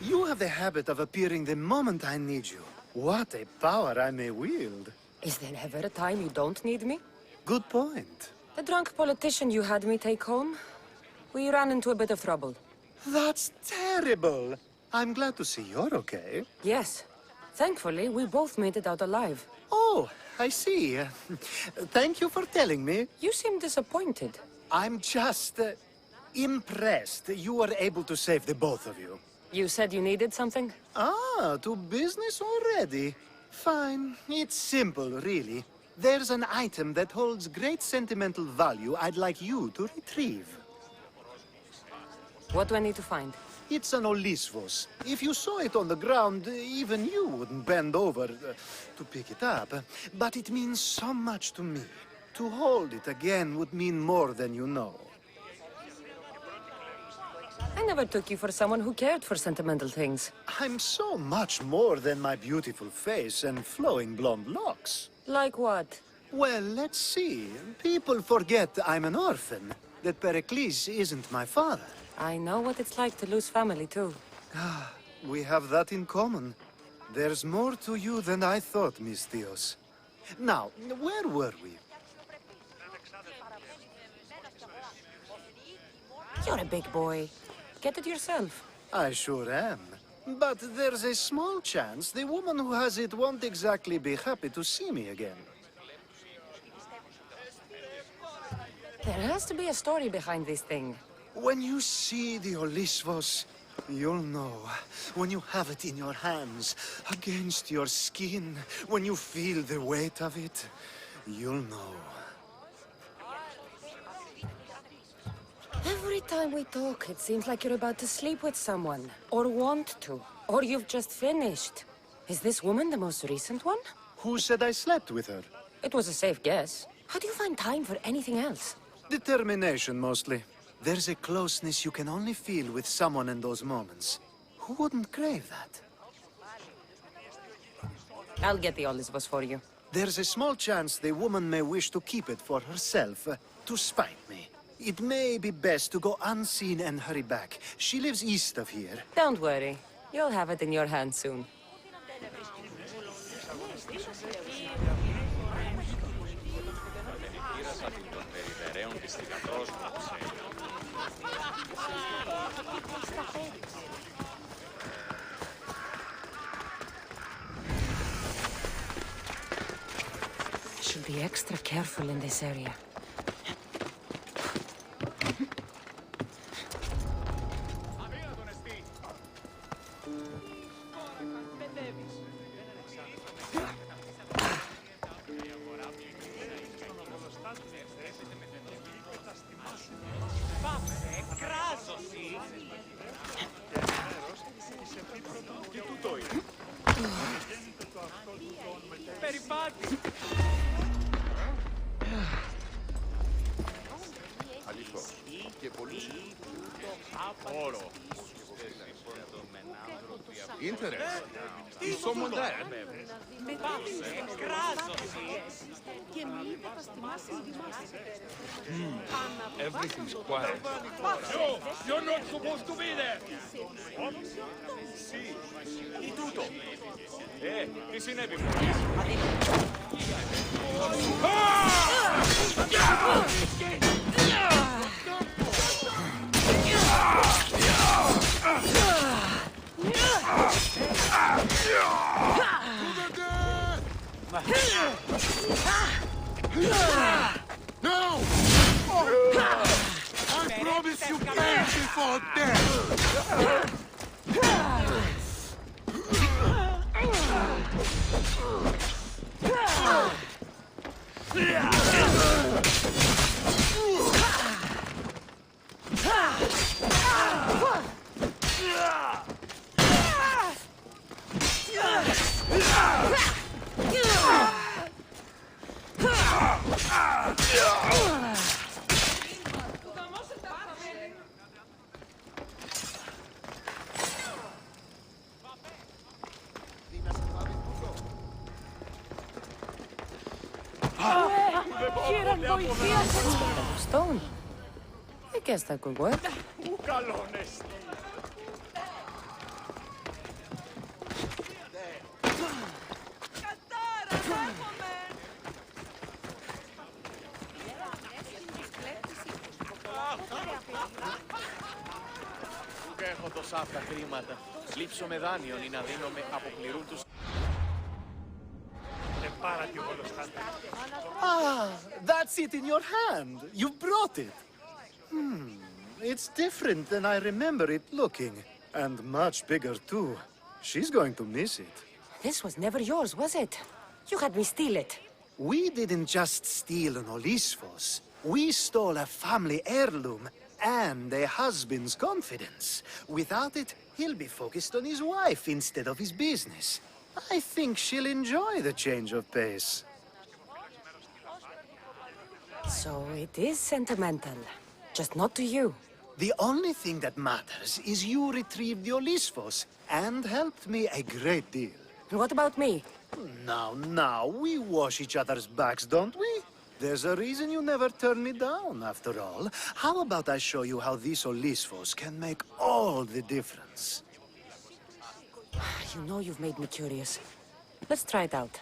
You have the habit of appearing the moment I need you. What a power I may wield. Is there ever a time you don't need me? Good point. The drunk politician you had me take home? We ran into a bit of trouble. That's terrible. I'm glad to see you're okay. Yes. Thankfully, we both made it out alive. Oh, I see. Thank you for telling me. You seem disappointed. I'm just impressed you were able to save the both of you. You said you needed something? Ah, to business already. Fine. It's simple, really. There's an item that holds great sentimental value I'd like you to retrieve. What do I need to find? It's an Olisvos. If you saw it on the ground, even you wouldn't bend over to pick it up. But it means so much to me. To hold it again would mean more than you know. I never took you for someone who cared for sentimental things. I'm so much more than my beautiful face and flowing blonde locks. Like what? Well, let's see. People forget I'm an orphan, that Pericles isn't my father. I know what it's like to lose family, too. We have that in common. There's more to you than I thought, Miss Theos. Now, where were we? You're a big boy. Get it yourself. I sure am. But there's a small chance the woman who has it won't exactly be happy to see me again. There has to be a story behind this thing. When you see the Olisvos, you'll know. When you have it in your hands, against your skin, when you feel the weight of it, you'll know. Every time we talk, it seems like you're about to sleep with someone. Or want to. Or you've just finished. Is this woman the most recent one? Who said I slept with her? It was a safe guess. How do you find time for anything else? Determination, mostly. There's a closeness you can only feel with someone in those moments. Who wouldn't crave that? I'll get the Olisvos for you. There's a small chance the woman may wish to keep it for herself, to spite me. It may be best to go unseen and hurry back. She lives east of here. Don't worry. You'll have it in your hand soon. I should be extra careful in this area. Is someone there? Everything's quiet. You're not supposed to be there! Di tutto! Ti συνέβη μου? No! I promise you can't before death! Stone. I guess that could work. Ου καλόνες. Ουκ έχω τόσα αυτά χρήματα. Λείψω με δάνειον ή να δίνω με αποπληρούν τους... Ah, that's it in your hand. You brought it. It's different than I remember it looking. And much bigger, too. She's going to miss it. This was never yours, was it? You had me steal it. We didn't just steal an Olisfos. We stole a family heirloom and a husband's confidence. Without it, he'll be focused on his wife instead of his business. I think she'll enjoy the change of pace. So it is sentimental. Just not to you. The only thing that matters is you retrieved the Olisfos and helped me a great deal. And what about me? Now, we wash each other's backs, don't we? There's a reason you never turn me down, after all. How about I show you how these Olisfos can make all the difference? You know you've made me curious. Let's try it out.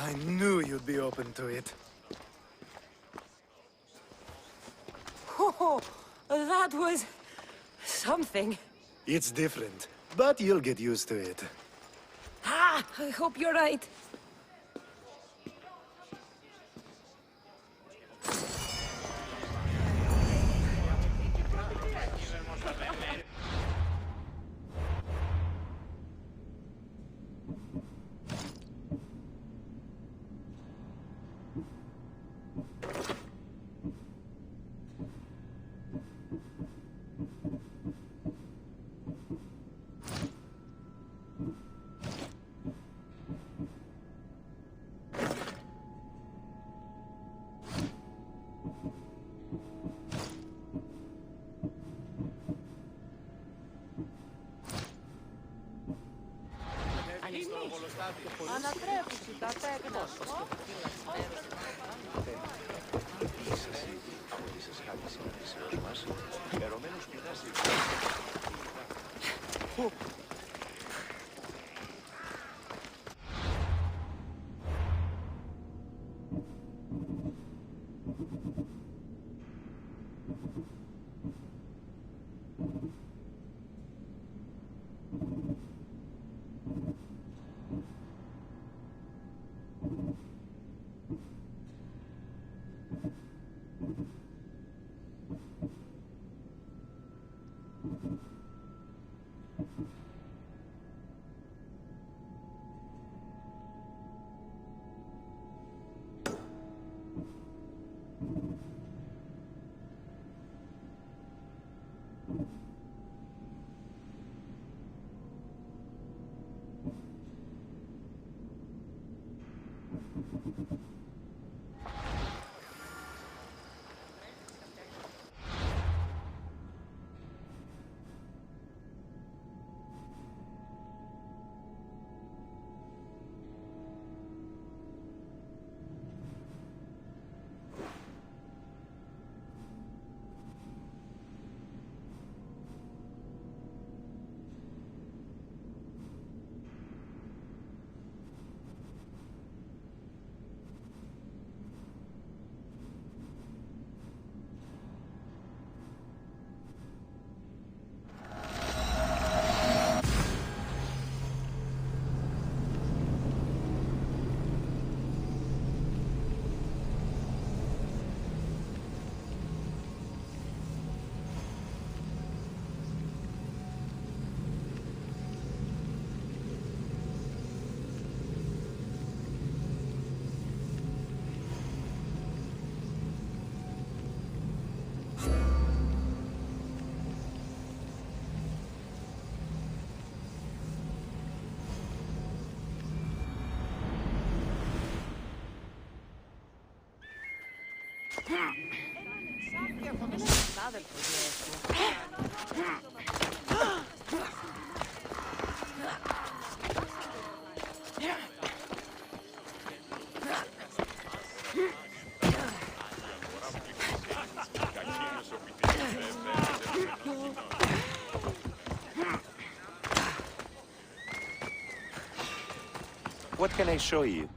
I knew you'd be open to it. Oh, that was... something. It's different, but you'll get used to it. Ah, I hope you're right. Ανατρέψει τα τέκνα. What can I show you?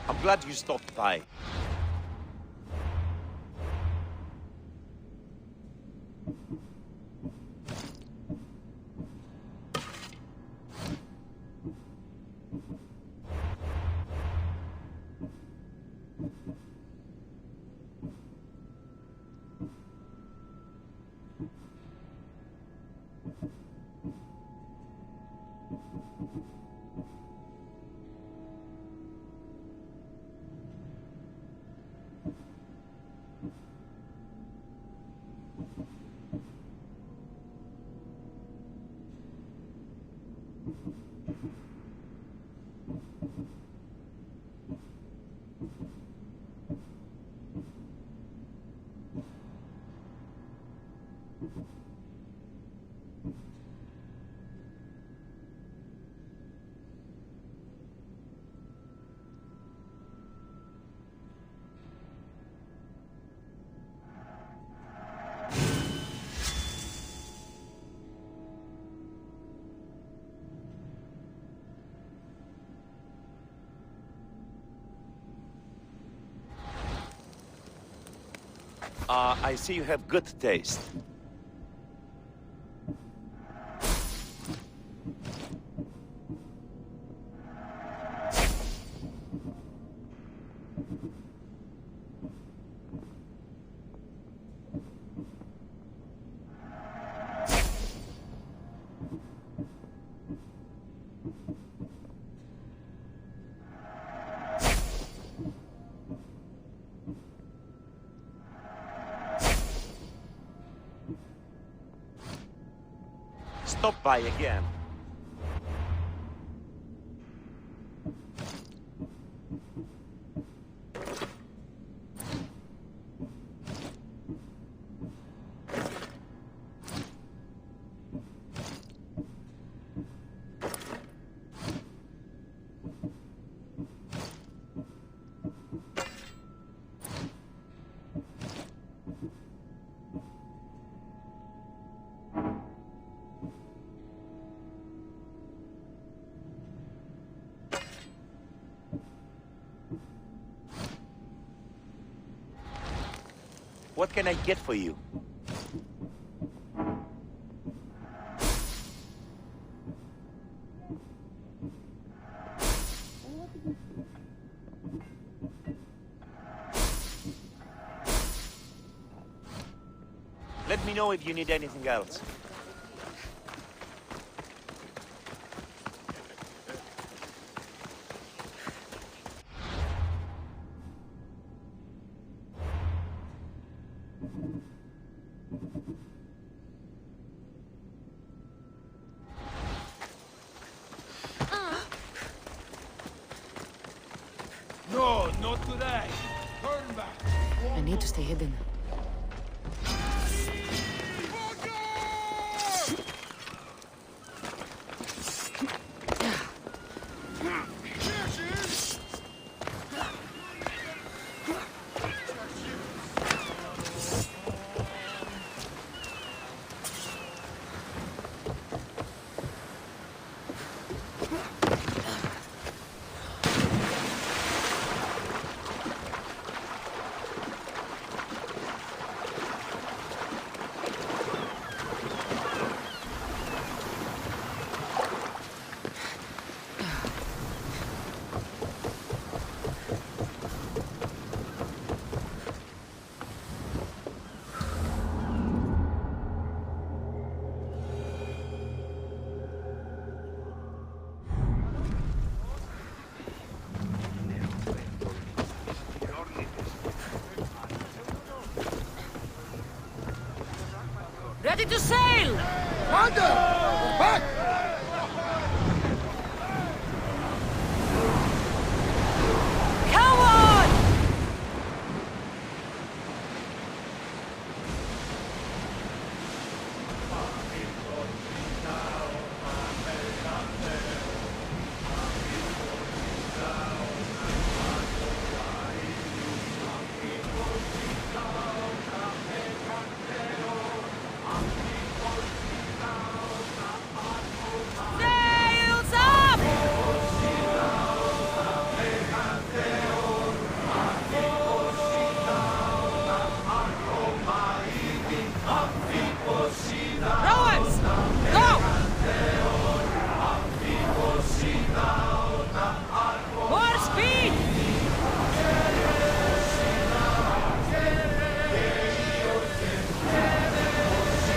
I'm glad you stopped by. I see you have good taste. Stop by again. What can I get for you? Let me know if you need anything else. No, not today. Turn back. I need to stay hidden. to sail! Commander! Back! Come on! Sails up! Rowers! Go! More speed!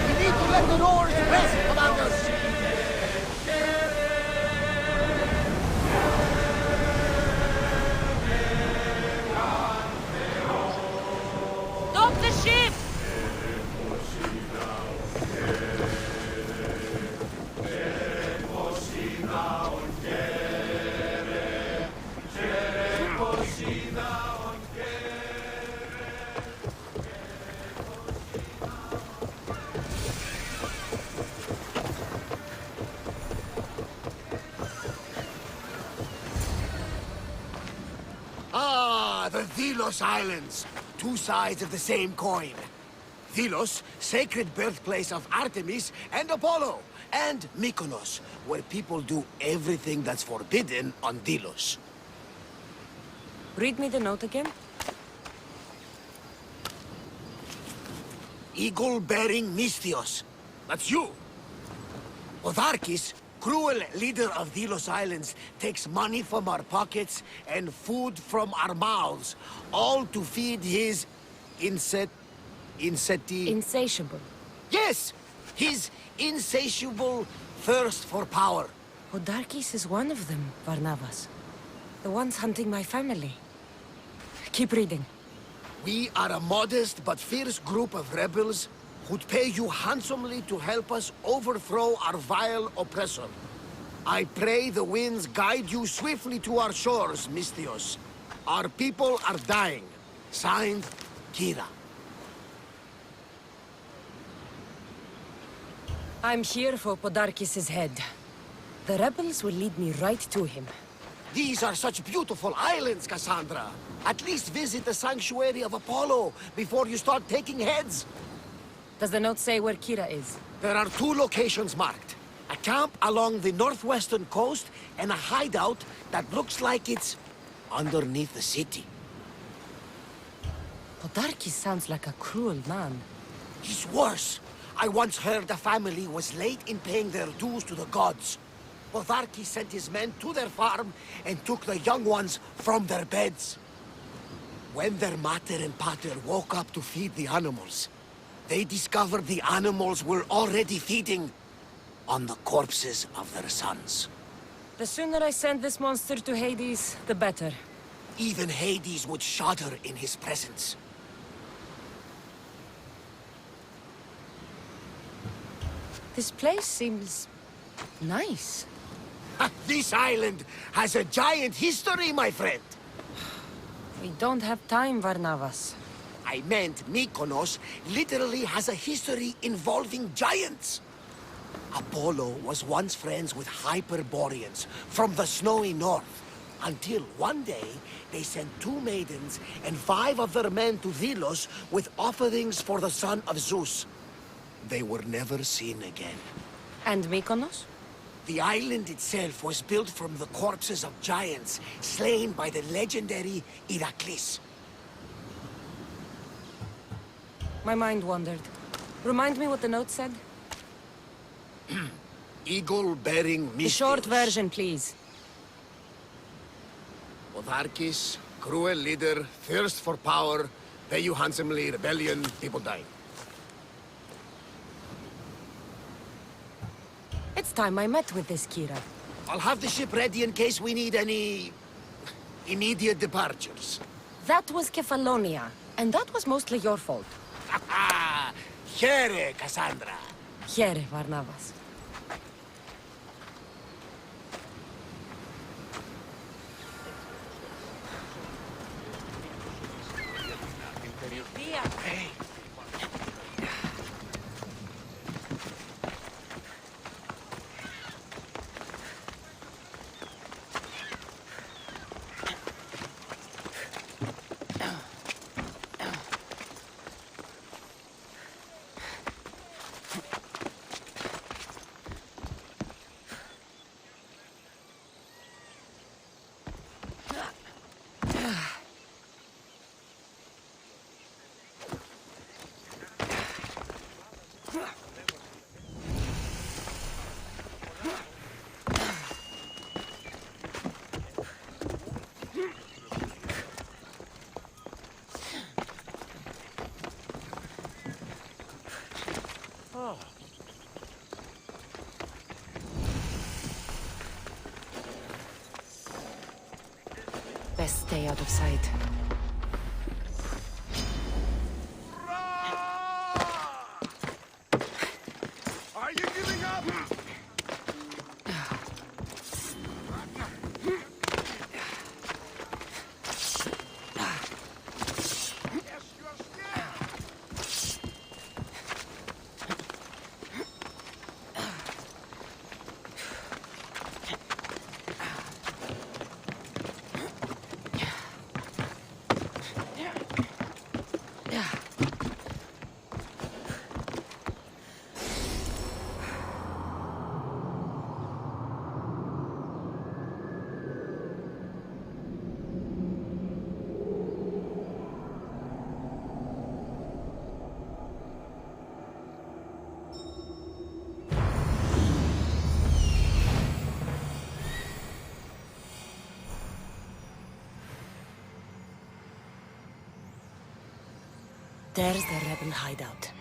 We need to let the oars rest, Commander! Stop the ship! Ah, the Delos Islands. Two sides of the same coin. Delos, sacred birthplace of Artemis and Apollo. And Mykonos, where people do everything that's forbidden on Delos. Read me the note again. Eagle-bearing Misthios. That's you. Otharkis, cruel leader of Delos Islands, takes money from our pockets and food from our mouths, all to feed his Insatiable. Yes! His insatiable thirst for power. Odarkis is one of them, Varnavas. The ones hunting my family. Keep reading. We are a modest but fierce group of rebels who'd pay you handsomely to help us overthrow our vile oppressor. I pray the winds guide you swiftly to our shores, Misthios. Our people are dying. Signed, Kira. I'm here for Podarkis' head. The rebels will lead me right to him. These are such beautiful islands, Cassandra. At least visit the sanctuary of Apollo before you start taking heads. Does the note say where Kira is? There are two locations marked. A camp along the northwestern coast and a hideout that looks like it's underneath the city. Podarkis sounds like a cruel man. He's worse. I once heard a family was late in paying their dues to the gods. Otharkis sent his men to their farm and took the young ones from their beds. When their mater and pater woke up to feed the animals, they discovered the animals were already feeding on the corpses of their sons. The sooner I send this monster to Hades, the better. Even Hades would shudder in his presence. This place seems nice. This island has a giant history, my friend. We don't have time, Varnavas. I meant Mykonos literally has a history involving giants. Apollo was once friends with Hyperboreans from the snowy north. Until one day, they sent 2 maidens and 5 of their men to Delos with offerings for the son of Zeus. They were never seen again. And Mykonos? The island itself was built from the corpses of giants slain by the legendary Iraklis. My mind wandered. Remind me what the note said? Eagle-bearing Misthios. The short version, please. Otharkis, cruel leader, thirst for power, pay you handsomely, rebellion, people dying. It's time I met with this Kira. I'll have the ship ready in case we need any immediate departures. That was Kefalonia, and that was mostly your fault. Here, Cassandra. Here, Barnabas. Best stay out of sight. Are you giving up? Yes, you're scared. There's the rebel hideout.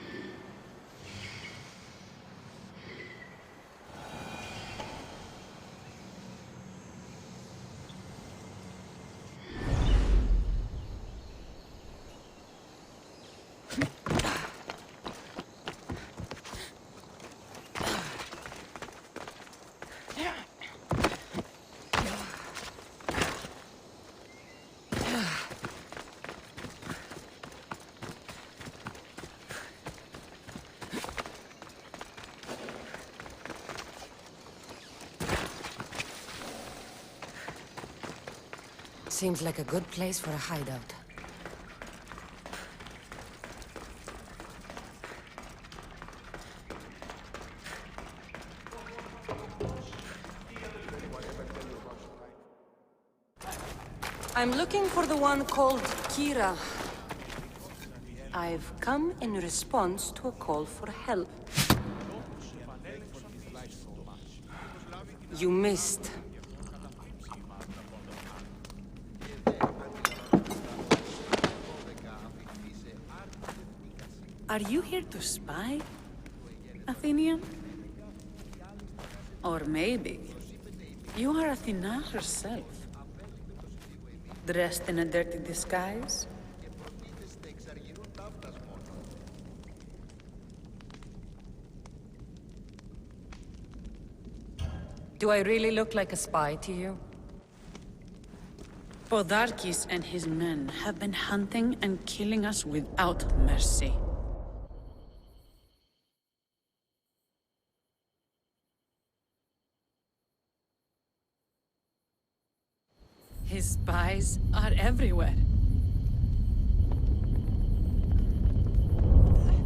Seems like a good place for a hideout. I'm looking for the one called Kira. I've come in response to a call for help. You missed. Are you here to spy, Athenian? Or maybe you are Athena herself, dressed in a dirty disguise? Do I really look like a spy to you? Podarkis and his men have been hunting and killing us without mercy. His spies are everywhere.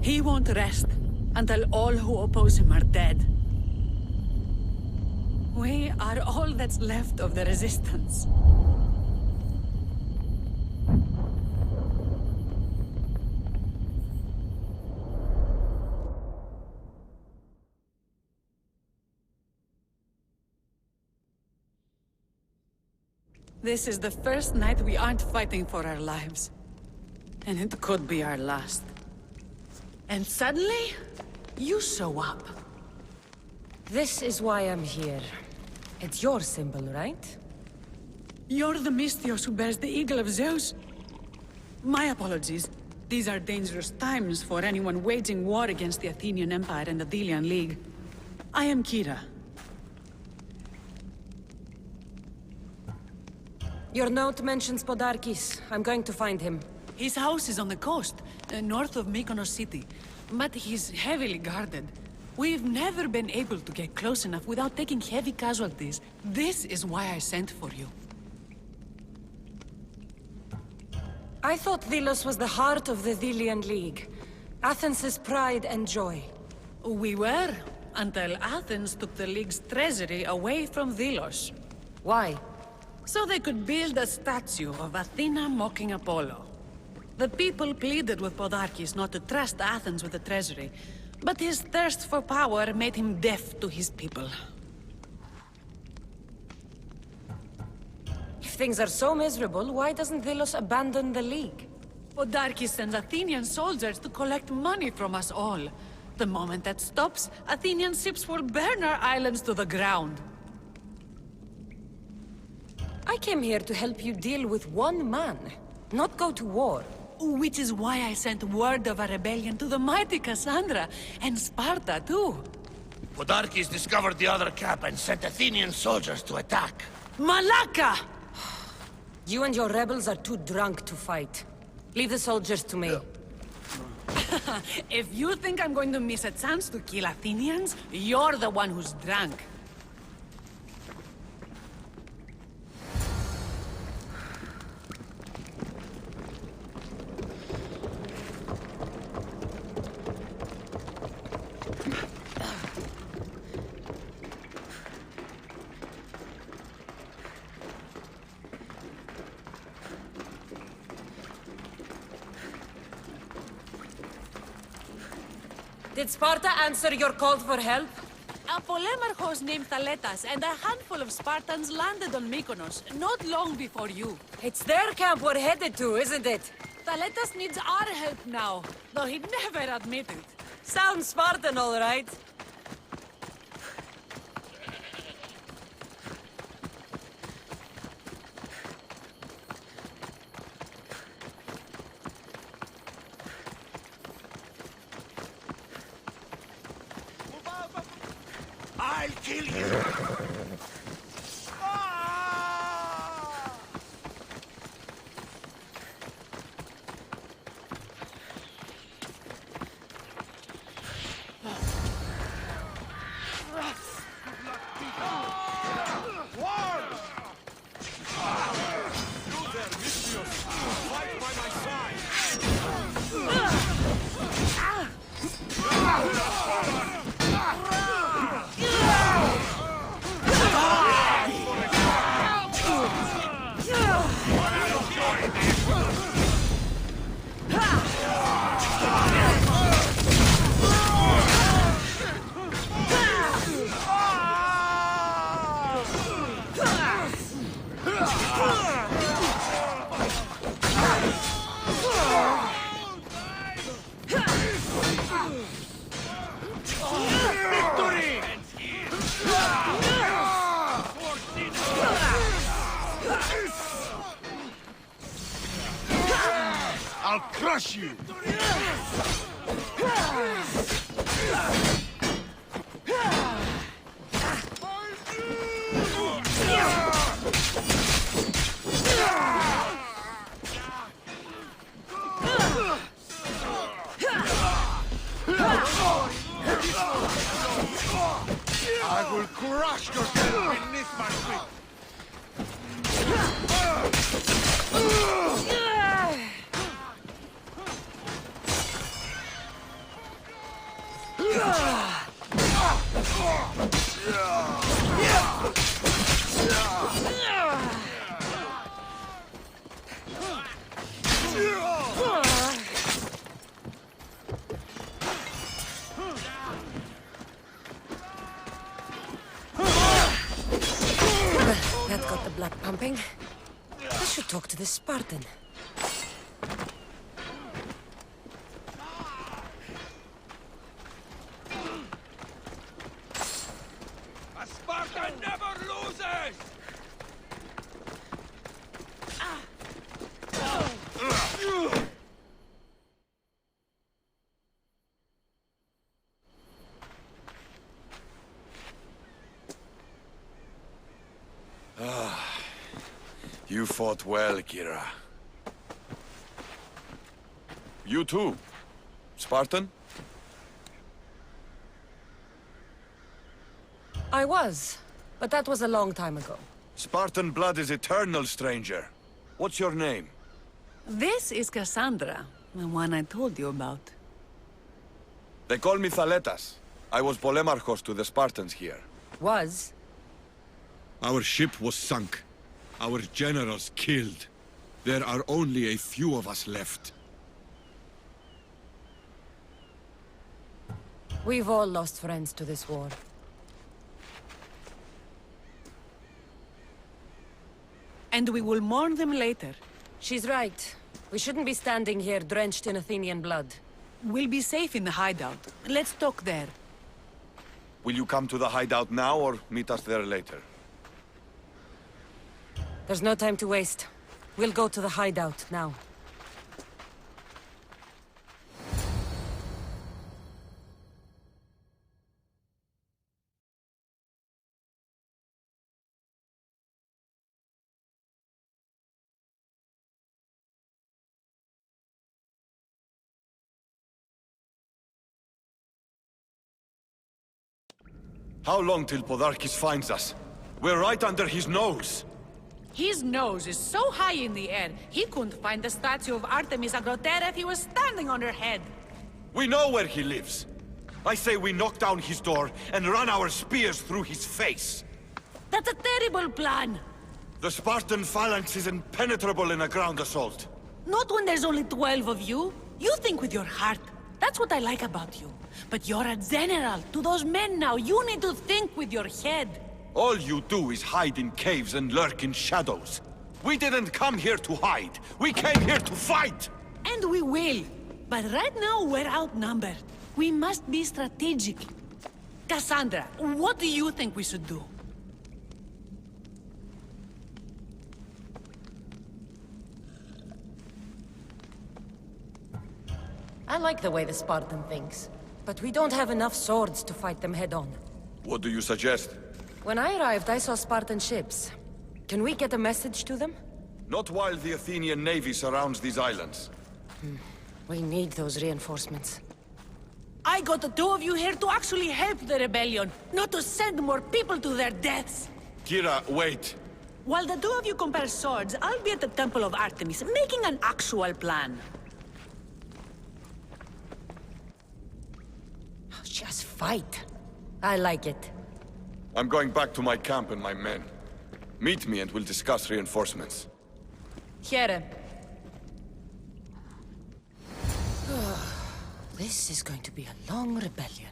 He won't rest until all who oppose him are dead. We are all that's left of the resistance. This is the first night we aren't fighting for our lives. And it could be our last. And suddenly, you show up. This is why I'm here. It's your symbol, right? You're the Mystios who bears the eagle of Zeus? My apologies. These are dangerous times for anyone waging war against the Athenian Empire and the Delian League. I am Kira. Your note mentions Podarkis. I'm going to find him. His house is on the coast, north of Mykonos city. But he's heavily guarded. We've never been able to get close enough without taking heavy casualties. This is why I sent for you. I thought Delos was the heart of the Delian League. Athens' pride and joy. We were, until Athens took the League's treasury away from Delos. Why? So they could build a statue of Athena mocking Apollo. The people pleaded with Podarkis not to trust Athens with the treasury, but his thirst for power made him deaf to his people. If things are so miserable, why doesn't Delos abandon the League? Podarkis sends Athenian soldiers to collect money from us all. The moment that stops, Athenian ships will burn our islands to the ground. I came here to help you deal with one man, not go to war. Which is why I sent word of a rebellion to the mighty Cassandra, and Sparta too. Podarkis discovered the other cap and sent Athenian soldiers to attack. Malaka! You and your rebels are too drunk to fight. Leave the soldiers to me. If you think I'm going to miss a chance to kill Athenians, you're the one who's drunk. Did Sparta answer your call for help? A polemarchos named Thaletas and a handful of Spartans landed on Mykonos, not long before you. It's their camp we're headed to, isn't it? Thaletas needs our help now, though he'd never admit it. Sounds Spartan, all right. I'll kill you! I'll crush you! I will crush yourself beneath my feet! That got the blood pumping. I should talk to this Spartan. A Spartan never loses! You fought well, Kira. You too, Spartan? I was, but that was a long time ago. Spartan blood is eternal, stranger. What's your name? This is Cassandra, the one I told you about. They call me Thaletas. I was Polemarchos to the Spartans here. Was? Our ship was sunk. Our generals killed. There are only a few of us left. We've all lost friends to this war. And we will mourn them later. She's right. We shouldn't be standing here drenched in Athenian blood. We'll be safe in the hideout. Let's talk there. Will you come to the hideout now or meet us there later? There's no time to waste. We'll go to the hideout now. How long till Podarkis finds us? We're right under his nose! His nose is so high in the air, he couldn't find the statue of Artemis Agrotera if he was standing on her head. We know where he lives! I say we knock down his door and run our spears through his face! That's a terrible plan! The Spartan phalanx is impenetrable in a ground assault. Not when there's only 12 of you. You think with your heart. That's what I like about you. But you're a general. To those men now, you need to think with your head. All you do is hide in caves and lurk in shadows. We didn't come here to hide. We came here to fight! And we will. But right now, we're outnumbered. We must be strategic. Cassandra, what do you think we should do? I like the way the Spartan thinks. But we don't have enough swords to fight them head-on. What do you suggest? When I arrived, I saw Spartan ships. Can we get a message to them? Not while the Athenian navy surrounds these islands. We need those reinforcements. I got the two of you here to actually help the rebellion, not to send more people to their deaths. Kira, wait. While the two of you compare swords, I'll be at the Temple of Artemis, making an actual plan. Just fight. I like it. I'm going back to my camp and my men. Meet me and we'll discuss reinforcements. Here. This is going to be a long rebellion.